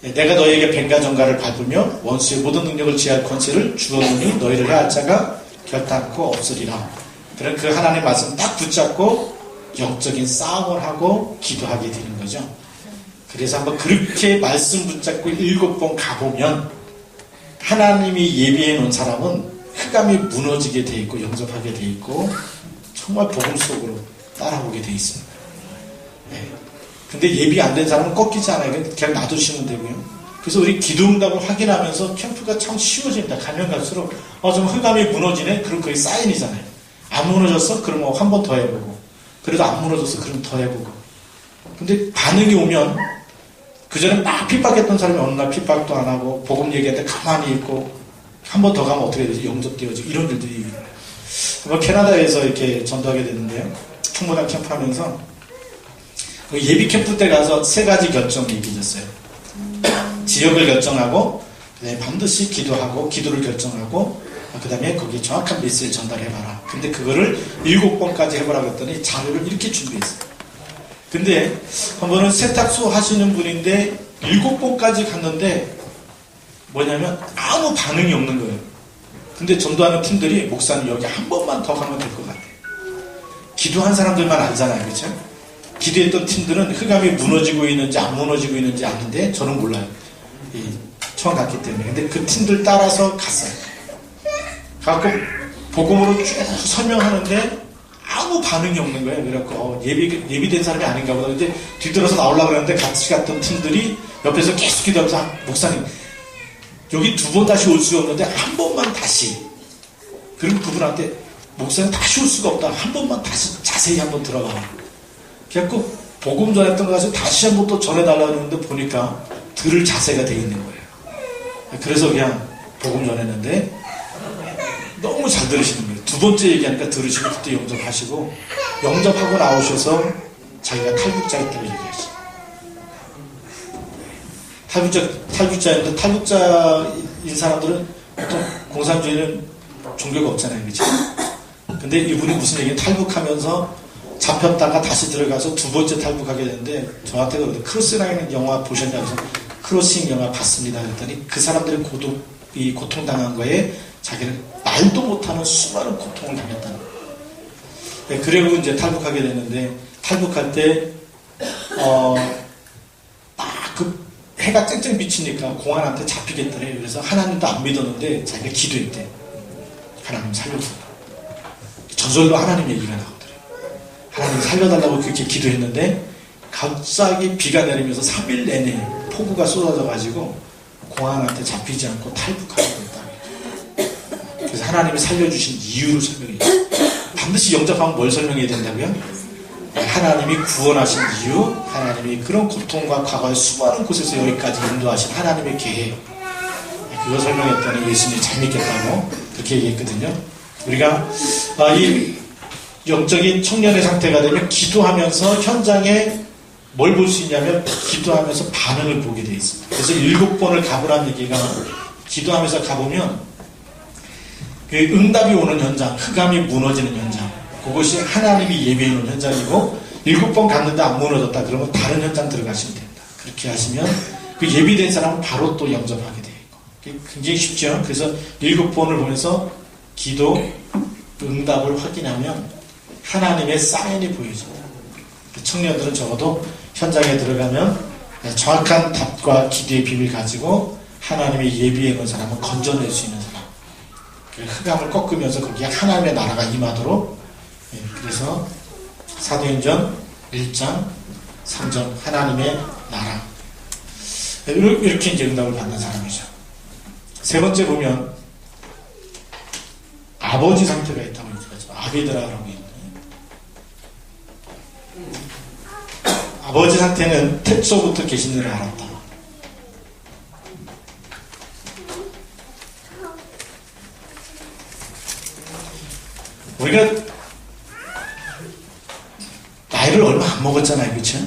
내가 너에게 뱀과 정갈을 밟으며 원수의 모든 능력을 지할 권세를 주었느니 너희를 해할 자가 결단코 없으리라. 그런 그 하나님의 말씀 딱 붙잡고 영적인 싸움을 하고 기도하게 되는 거죠. 그래서 한번 그렇게 말씀 붙잡고 7번 가보면 하나님이 예비해 놓은 사람은 흑암이 무너지게 돼 있고 영접하게 돼 있고 정말 복음 속으로 따라오게 돼 있습니다. 네. 근데 예비 안 된 사람은 꺾이지 않아요. 그냥 놔두시면 되고요. 그래서 우리 기도 응답을 확인하면서 캠프가 참 쉬워집니다. 가면 갈수록 좀 흑암이 무너지네? 그럼 그게 사인이잖아요. 안 무너졌어? 그러면 한 번 더 해보고, 그래도 안 무너졌어? 그럼 더 해보고. 근데 반응이 오면 그전에 막 핍박했던 사람이 어느 날 핍박도 안 하고 복음 얘기할 때 가만히 있고 한 번 더 가면 어떻게 되지? 영접되어지고 이런 일들이 한번 캐나다에서 이렇게 전도하게 됐는데요. 총무단 캠프 하면서 그 예비 캠프 때 가서 3가지 결정 얘기해줬어요. 지역을 결정하고 그다음에 반드시 기도하고 기도를 결정하고 그 다음에 거기에 정확한 메시지를 전달해봐라. 근데 그거를 7번까지 해보라고 했더니 자료를 이렇게 준비했어요. 근데 한 번은 세탁소 하시는 분인데 7번까지 갔는데 뭐냐면 아무 반응이 없는 거예요. 근데 전도하는 팀들이 목사님 여기 한 번만 더 가면 될 것 같아요. 기도한 사람들만 알잖아요. 그렇죠? 기도했던 팀들은 흑암이 무너지고 있는지 안 무너지고 있는지 아는데 저는 몰라요. 처음 갔기 때문에. 근데 그 팀들 따라서 갔어요. 가고 복음으로 쭉 설명하는데 아무 반응이 없는 거예요. 그래갖고 예비된 사람이 아닌가 보다. 이제 뒤돌아서 나오려고 그랬는데 같이 갔던 팀들이 옆에서 계속 기도하면서 목사님 여기 2번 다시 올 수가 없는데 한 번만 다시. 그리고 그분한테 목사님 다시 올 수가 없다. 한 번만 다시 자세히 한번 들어가. 그래갖고 복음 전했던 거 가지고 다시 한번 또 전해달라고 했는데 보니까 들을 자세가 돼 있는 거예요. 그래서 그냥 복음 전했는데 너무 잘 들으시는 거예요. 2번째 얘기하니까 들으시고 그때 영접하시고 영접하고 나오셔서 자기가 탈북자 있다고 얘기하시죠. 탈북자인데 탈북자인 사람들은 보통 공산주의는 종교가 없잖아요. 그렇죠? 근데 이분이 무슨 얘기예요? 탈북하면서 잡혔다가 다시 들어가서 2번째 탈북하게 되는데 저한테 크로스라는 영화 보셨냐고 해서 크로싱 영화 봤습니다. 그랬더니 그 사람들이 고통당한 거에 자기는 말도 못하는 수많은 고통을 당했다는 거예요. 네, 그리고 이제 탈북하게 되는데 탈북할 때 그 해가 쨍쨍 비치니까 공안한테 잡히겠더래요. 그래서 하나님도 안 믿었는데 자기가 기도했대. 하나님 살려주라. 저절로 하나님 얘기가 나오더래요. 하나님 살려달라고 그렇게 기도했는데 갑자기 비가 내리면서 3일 내내 폭우가 쏟아져가지고 공안한테 잡히지 않고 탈북하게 됐다. 그래서 하나님이 살려주신 이유를 설명해요. 반드시 영접하면 뭘 설명해야 된다고요? 하나님이 구원하신 이유, 하나님이 그런 고통과 과거의 수많은 곳에서 여기까지 인도하신 하나님의 계획, 그거 설명했더니 예수님이 잘 믿겠다고 그렇게 얘기했거든요. 우리가 이 영적인 청년의 상태가 되면 기도하면서 현장에 뭘 볼 수 있냐면 기도하면서 반응을 보게 돼 있습니다. 그래서 7번을 가보라는 얘기가 기도하면서 가보면 그 응답이 오는 현장, 흑암이 무너지는 현장, 그것이 하나님이 예배해 놓은 현장이고 7번 갔는데 안 무너졌다 그러면 다른 현장 들어가시면 됩니다. 그렇게 하시면 그 예비된 사람은 바로 또 영접하게 되어 있고 굉장히 쉽죠. 그래서 7번을 보면서 기도 응답을 확인하면 하나님의 사인이 보여집니다. 청년들은 적어도 현장에 들어가면 정확한 답과 기도의 비밀 가지고 하나님의 예비해 놓은 사람은 건져낼 수 있는 사람, 흑암을 꺾으면서 거기에 하나님의 나라가 임하도록. 그래서 사도행전 1장 3절 하나님의 나라, 이렇게 이제 응답을 받는 사람이죠. 3번째 보면 아버지 상태가 있다고 얘기하죠. 아비드라라고 있는데 아버지 상태는 태초부터 계신 일을 알았다. 우리가 나이를 얼마 안 먹었잖아요. 그렇죠?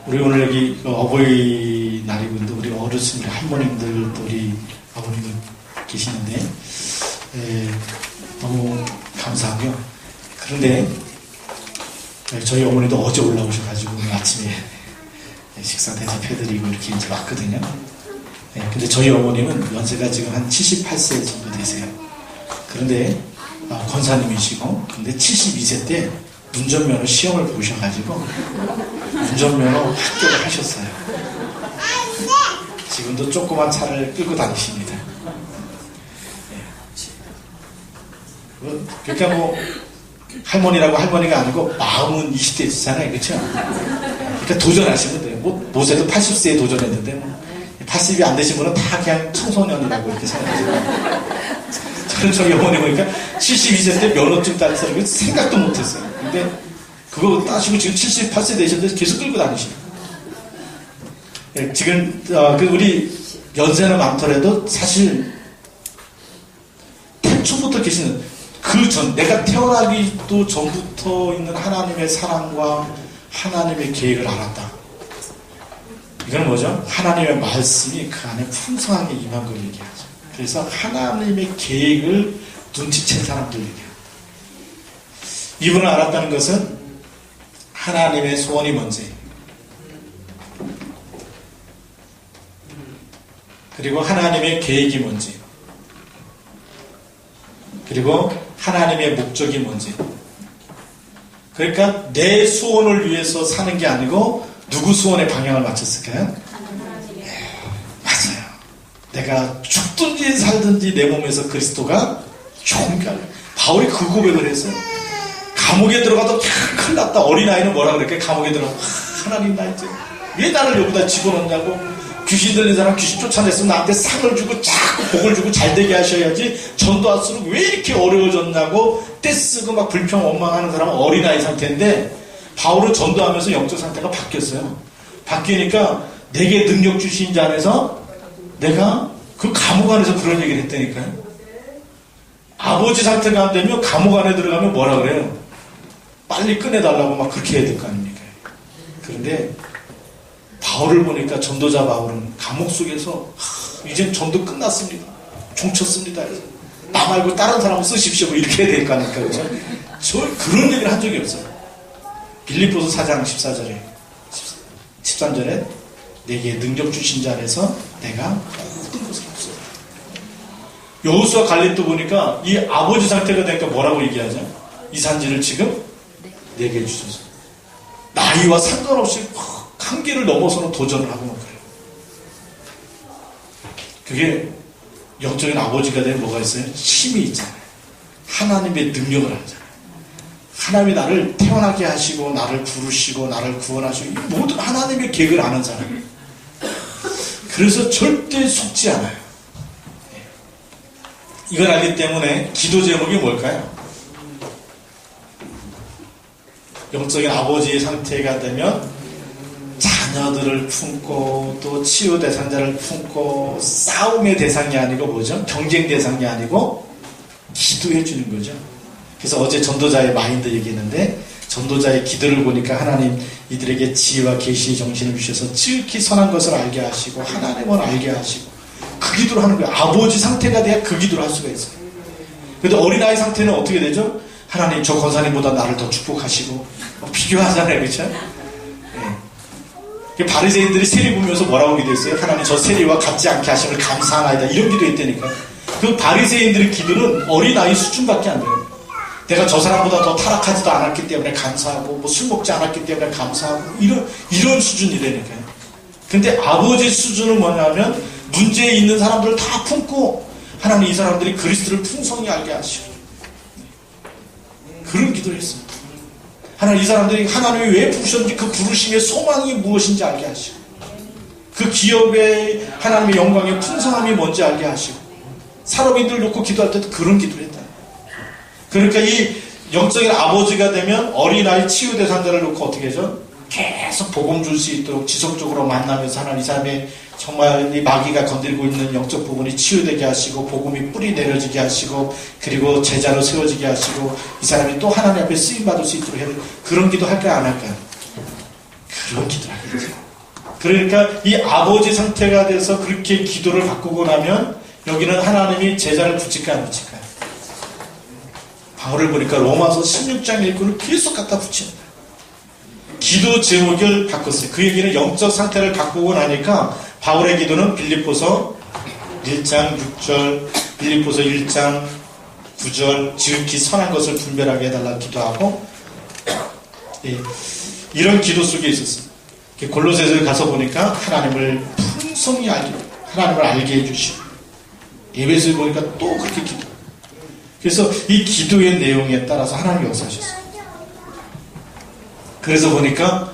우리 오늘 여기 어버이날이고 우리 어르신들, 할머님들, 또 우리 아버님들 계시는데 너무 감사하고요. 그런데 저희 어머니도 어제 올라오셔가지고 오늘 아침에 식사 대접해드리고 이렇게 이제 왔거든요. 근데 저희 어머니는 연세가 지금 한 78세 정도 되세요. 그런데 권사님이시고, 근데 72세 때 운전면허 시험을 보셔가지고 운전면허 합격을 하셨어요. 지금도 조그만 차를 끌고 다니십니다. 그러니까 뭐 할머니라고 할머니가 아니고 마음은 20대잖아요, 그렇죠? 그러니까 도전하시면 돼요. 뭐 모세도 80세에 도전했는데 뭐 80이 안 되신 분은 다 그냥 청소년이라고 이렇게 생각하시고, 저는 저희 어머니 보니까 72세 때 면허증 따는 사람이 생각도 못했어요. 근데 그거 따시고 지금 78세 되셨는데 계속 끌고 다니시고, 지금 우리 연세는 많더라도 사실 태초부터 계시는 내가 태어나기도 전부터 있는 하나님의 사랑과 하나님의 계획을 알았다. 이건 뭐죠? 하나님의 말씀이 그 안에 풍성하게 임한 걸 얘기하죠. 그래서 하나님의 계획을 눈치챈 사람들 얘기합니다. 이분을 알았다는 것은 하나님의 소원이 뭔지, 그리고 하나님의 계획이 뭔지, 그리고 하나님의 목적이 뭔지. 그러니까 내 소원을 위해서 사는 게 아니고 누구 소원에 방향을 맞췄을까요? 맞아요. 내가 죽든지 살든지 내 몸에서 그리스도가 좋은가. 바울이 그 고백을 했어요. 감옥에 들어가도 큰일 났다. 어린아이는 뭐라 그럴까요? 감옥에 들어가면 하나님 나 이제 왜 나를 여기다 집어넣냐고. 귀신 들린 사람 귀신 쫓아냈으면 나한테 상을 주고 자꾸 복을 주고 잘되게 하셔야지, 전도할수록 왜 이렇게 어려워졌냐고 떼쓰고 막 불평 원망하는 사람은 어린아이 상태인데, 바울은 전도하면서 영적 상태가 바뀌었어요. 바뀌니까 내게 능력 주신 자 안에서 내가 그 감옥 안에서 그런 얘기를 했다니까요. 아버지 상태가 안 되면 감옥 안에 들어가면 뭐라 그래요? 빨리 꺼내달라고 막 그렇게 해야 될 거 아닙니까? 그런데 바울을 보니까, 전도자 바울은 감옥 속에서 이젠 전도 끝났습니다, 종쳤습니다, 나 말고 다른 사람 쓰십시오 뭐 이렇게 해야 될 거 아닙니까? 그렇죠? 저 그런 얘기를 한 적이 없어요. 빌립보서 4장 13절에 내게 능력 주신 자 안에서 내가 모든 것을 없어요. 여호수아 갈렙도 보니까 이 아버지 상태가 되니까 뭐라고 얘기하죠? 이 산지를 지금 내게 주셔서, 나이와 상관없이 한계를 넘어서는 도전을 하고 막 그래요. 그게 영적인 아버지가 되면 뭐가 있어요? 힘이 있잖아요. 하나님의 능력을 알잖아요. 하나님이 나를 태어나게 하시고 나를 부르시고 나를 구원하시고, 이 모든 하나님의 계획을 아는 사람이에요. 그래서 절대 속지 않아요. 이걸 알기 때문에 기도 제목이 뭘까요? 영적인 아버지의 상태가 되면 자녀들을 품고 또 치유 대상자를 품고, 싸움의 대상이 아니고 뭐죠? 경쟁 대상이 아니고 기도해 주는 거죠. 그래서 어제 전도자의 마인드 얘기했는데, 전도자의 기도를 보니까 하나님 이들에게 지혜와 계시의 정신을 주셔서 지극히 선한 것을 알게 하시고 하나님을 알게 하시고, 그 기도를 하는 거예요. 아버지 상태가 돼야 그 기도를 할 수가 있어요. 그런데 어린아이 상태는 어떻게 되죠? 하나님 저 권사님보다 나를 더 축복하시고 비교하잖아요, 그렇죠? 바리새인들이 세리 보면서 뭐라고 기도했어요? 하나님 저 세리와 같지 않게 하심을 감사하나이다, 이런 기도했다니까. 그 바리새인들의 기도는 어린아이 수준밖에 안 돼요. 내가 저 사람보다 더 타락하지도 않았기 때문에 감사하고, 뭐 술 먹지 않았기 때문에 감사하고, 이런 수준이라니까요. 근데 아버지 수준은 뭐냐면, 문제에 있는 사람들을 다 품고 하나님 이 사람들이 그리스도를 풍성히 알게 하시고, 그런 기도를 했습니다. 하나님 이 사람들이 하나님이 왜 부르셨는지, 그 부르심의 소망이 무엇인지 알게 하시고, 그 기업의 하나님의 영광의 풍성함이 뭔지 알게 하시고, 산업인들 놓고 기도할 때도 그런 기도를 했다. 그러니까 이 영적인 아버지가 되면 어린아이 치유 대상자를 놓고 어떻게 하죠? 계속 복음 줄 수 있도록 지속적으로 만나면서 하나님 이 사람의 정말 이 마귀가 건드리고 있는 영적 부분이 치유되게 하시고, 복음이 뿌리 내려지게 하시고, 그리고 제자로 세워지게 하시고, 이 사람이 또 하나님 앞에 쓰임받을 수 있도록 해야 돼요. 그런 기도 할까요, 안 할까요? 그런 기도를 하겠죠. 그러니까 이 아버지 상태가 돼서 그렇게 기도를 바꾸고 나면, 여기는 하나님이 제자를 붙일까요, 안 붙일까요? 바울을 보니까 로마서 16장 1절을 계속 갖다 붙이는 거예요. 기도 제목을 바꿨어요. 그 얘기는 영적 상태를 바꾸고 나니까 바울의 기도는 빌립보서 1장 6절, 빌립보서 1장 9절, 지극히 선한 것을 분별하게 해달라 기도하고, 예, 이런 기도 속에 있었어요. 골로새서에 가서 보니까 하나님을 풍성히 하나님을 알게 해주시고, 에베소에 보니까 또 그렇게 기도. 그래서 이 기도의 내용에 따라서 하나님이 역사하셨어요. 그래서 보니까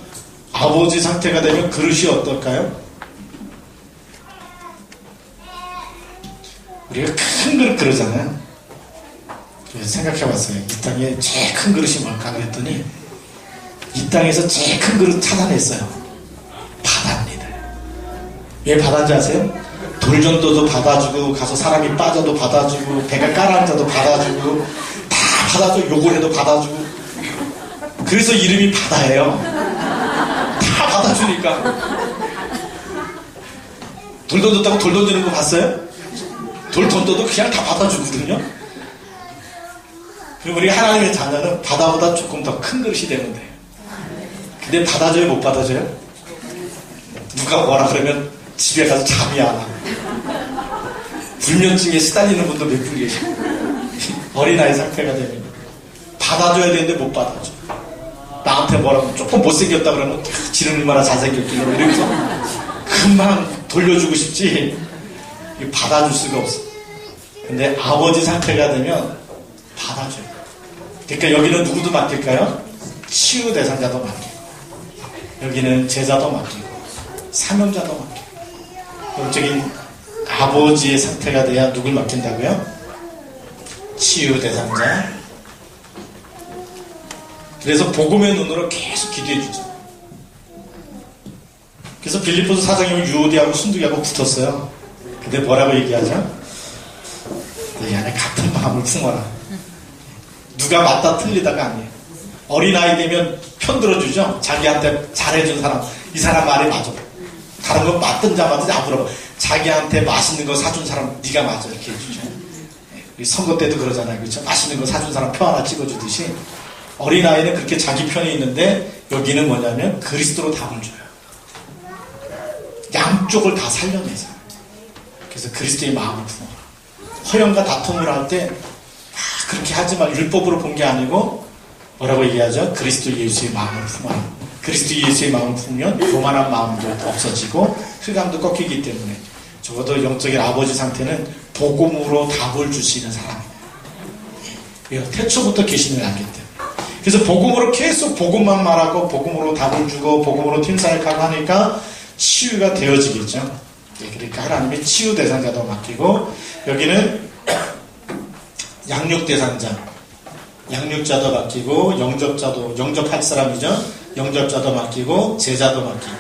아버지 상태가 되면 그릇이 어떨까요? 우리가 큰 그릇 그러잖아요. 그래서 생각해봤어요. 이 땅에 제일 큰 그릇이 뭘까 그랬더니 이 땅에서 제일 큰 그릇 찾아냈어요. 바다입니다. 왜 바다인지 아세요? 돌전도도 받아주고, 가서 사람이 빠져도 받아주고, 배가 깔아앉아도 받아주고, 다 받아주고, 욕을 해도 받아주고. 그래서 이름이 바다예요. 다 받아주니까. 돌 던졌다고 돌 던지는 거 봤어요? 돌 던져도 그냥 다 받아주거든요. 그리고 우리 하나님의 자녀는 바다보다 조금 더 큰 그릇이 되면 돼요. 근데 받아줘요, 못 받아줘요? 누가 뭐라 그러면 집에 가서 잠이 안 와. 불면증에 시달리는 분도 몇 분 계시고, 어린아이 상태가 되면 받아줘야 되는데 못 받아줘. 나한테 뭐라고 조금 못생겼다 그러면 지는 얼마나 잘생겼길래 이러면서 금방 돌려주고 싶지 받아줄 수가 없어. 근데 아버지 상태가 되면 받아줘요. 그러니까 여기는 누구도 맡길까요? 치유 대상자도 맡기고, 여기는 제자도 맡기고, 사명자도 맡기고. 영적인 아버지의 상태가 돼야 누굴 맡긴다고요? 치유 대상자. 그래서 복음의 눈으로 계속 기도해 주죠. 그래서 빌립보서 4장에 보면 유오디하고 순두기하고 붙었어요. 근데 뭐라고 얘기하죠? 너희 안에 같은 마음을 품어라. 누가 맞다 틀리다가 아니에요. 어린아이 되면 편들어주죠. 자기한테 잘해준 사람, 이 사람 말이 맞아. 다른 건 맞든지 안 맞든지 안 물어봐. 자기한테 맛있는 거 사준 사람 네가 맞아 이렇게 해주죠. 선거 때도 그러잖아요. 그렇죠? 맛있는 거 사준 사람 표 하나 찍어주듯이 어린아이는 그렇게 자기 편에 있는데, 여기는 뭐냐면 그리스도로 답을 줘요. 양쪽을 다 살려내서. 그래서 그리스도의 마음을 품어라. 허영과 다툼을 할 때 그렇게 하지 말, 율법으로 본 게 아니고 뭐라고 얘기하죠? 그리스도 예수의 마음을 품어라. 그리스도 예수의 마음을 품으면 교만한 마음도 없어지고 흑암도 꺾이기 때문에 적어도 영적인 아버지 상태는 복음으로 답을 주시는 사람이에요. 태초부터 계시는 알기 때문에. 그래서 복음으로 계속 복음만 말하고 복음으로 답을 주고 복음으로 팀사역하고 하니까 치유가 되어지겠죠. 그러니까 하나님의 치유 대상자도 맡기고, 여기는 양육 대상자, 양육자도 맡기고, 영접할 사람이죠. 영접자도 맡기고, 제자도 맡기고.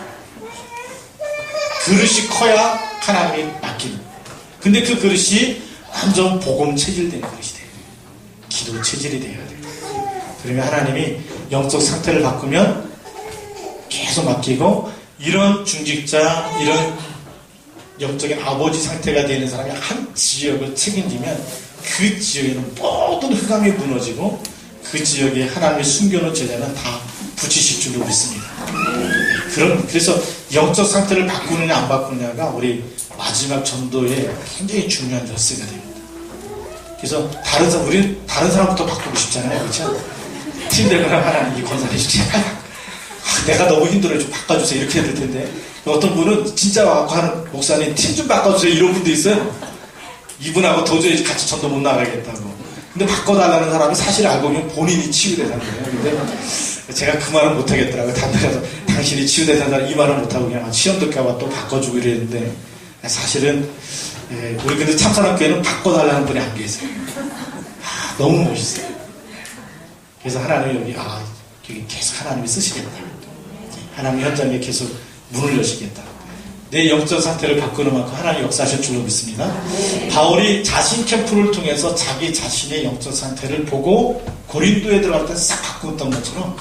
그릇이 커야 하나님이 맡기는. 근데 그 그릇이 완전 복음 체질된 그릇이 돼요. 기도 체질이 돼야 돼요. 그러면 하나님이 영적 상태를 바꾸면 계속 맡기고, 이런 중직자, 이런 영적인 아버지 상태가 되는 사람이 한 지역을 책임지면 그 지역에는 모든 흑암이 무너지고 그 지역에 하나님이 숨겨놓은 제자는 다 붙이실 줄로 믿습니다. 그래서 영적 상태를 바꾸느냐 안 바꾸느냐가 우리 마지막 전도에 굉장히 중요한 열쇠가 됩니다. 그래서 우리 다른 사람부터 바꾸고 싶잖아요. 그렇죠? 팀대거나 하나님 이 권사님 제발 내가 너무 힘들어요. 좀 바꿔주세요. 이렇게 해야 될 텐데. 어떤 분은 진짜 와서 하는 목사님 팀 좀 바꿔주세요. 이런 분도 있어요. 이분하고 도저히 같이 전도 못 나가겠다고. 근데 바꿔달라는 사람이 사실 알고 보면 본인이 치유대상자예요. 근데 제가 그 말은 못하겠더라고요. 다른 데 가서 당신이 치유대상자 이 말은 못하고 그냥 시험 들까봐 또 바꿔주고 이랬는데, 사실은 우리 근데 참사랑교회는 바꿔달라는 분이 안 계세요. 너무 멋있어요. 그래서 하나님이 여기 계속 하나님이 쓰시겠다. 하나님 현장에 계속 문을 여시겠다. 내 영적 상태를 바꾸는 만큼 하나님 역사하실 줄로 믿습니다. 바울이 자신 캠프를 통해서 자기 자신의 영적 상태를 보고 고린도에 들어갈 때 싹 바꾸었던 것처럼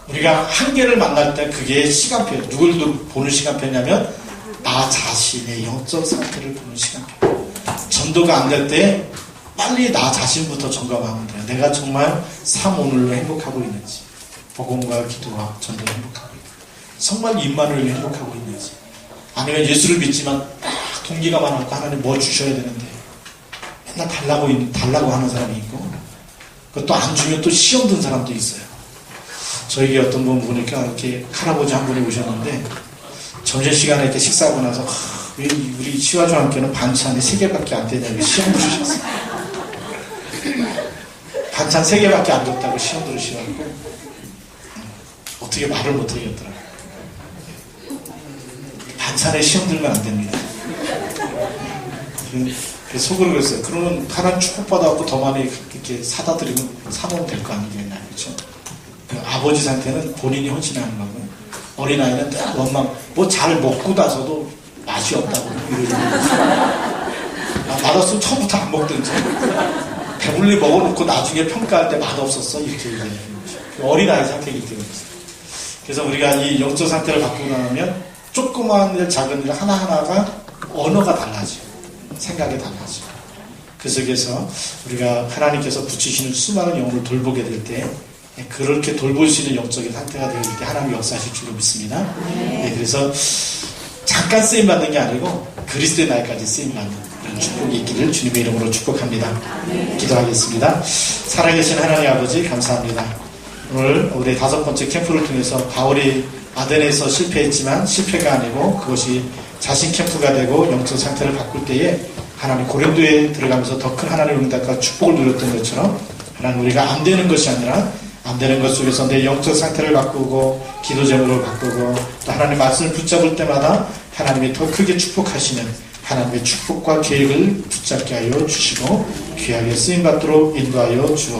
우리가 한계를 만날 때 그게 시간표. 누굴 보는 시간표냐면 나 자신의 영적 상태를 보는 시간표. 전도가 안 될 때 빨리 나 자신부터 점검하면 돼요. 내가 정말 삶 오늘로 행복하고 있는지. 복음과 기도와 전도 행복하고 있고, 정말 입만을 위해 행복하고 있는지, 아니면 예수를 믿지만 딱 동기가 많아서 하나님 뭐 주셔야 되는데 맨날 달라고 하는 사람이 있고, 그것도 안 주면 또 시험 든 사람도 있어요. 저에게 어떤 분 보니까 이렇게 할아버지 한 분이 오셨는데, 점심시간에 이렇게 식사하고 나서 왜 우리 치와중학교는 반찬이 3개밖에 안 되냐고 시험 들으셨어요. 반찬 3개밖에 안 줬다고 시험 들으시라고 어떻게 말을 못하겠더라고요. 반찬에 시험 들면 안 됩니다. 속으로 그랬어요. 그러면 하나님 축복받아갖고 더 많이 이렇게 사다 드리면 사놓으면 될 거 아니겠냐, 그렇죠? 아버지 상태는 본인이 헌신하는 거고, 어린아이는 원망, 뭐 잘 먹고 나서도 맛이 없다고 이러죠. 맛없으면 처음부터 안 먹든지, 배불리 먹어놓고 나중에 평가할 때 맛없었어, 이렇게 얘기해요. 어린아이 상태이기 때문에. 그래서 우리가 이 영적 상태를 바꾸고 나면 조그마한 일, 작은 일 하나하나가 언어가 달라지고 생각이 달라지고, 그 속에서 우리가 하나님께서 붙이시는 수많은 영혼을 돌보게 될 때, 그렇게 돌볼 수 있는 영적인 상태가 될 때 하나님이 역사하실 줄로 믿습니다. 네, 그래서 잠깐 쓰임받는 게 아니고 그리스도의 날까지 쓰임받는 그런 축복이 있기를 주님의 이름으로 축복합니다. 기도하겠습니다. 살아계신 하나님 아버지, 감사합니다. 오늘 우리 5번째 캠프를 통해서 바울이 아덴에서 실패했지만 실패가 아니고 그것이 자신 캠프가 되고 영적 상태를 바꿀 때에 하나님 고린도에 들어가면서 더 큰 하나님의 응답과 축복을 누렸던 것처럼, 하나님 우리가 안 되는 것이 아니라 안 되는 것 속에서 내 영적 상태를 바꾸고 기도 제목을 바꾸고 또 하나님 말씀을 붙잡을 때마다 하나님이 더 크게 축복하시는 하나님의 축복과 계획을 붙잡게 하여 주시고 귀하게 쓰임받도록 인도하여 주옵소서.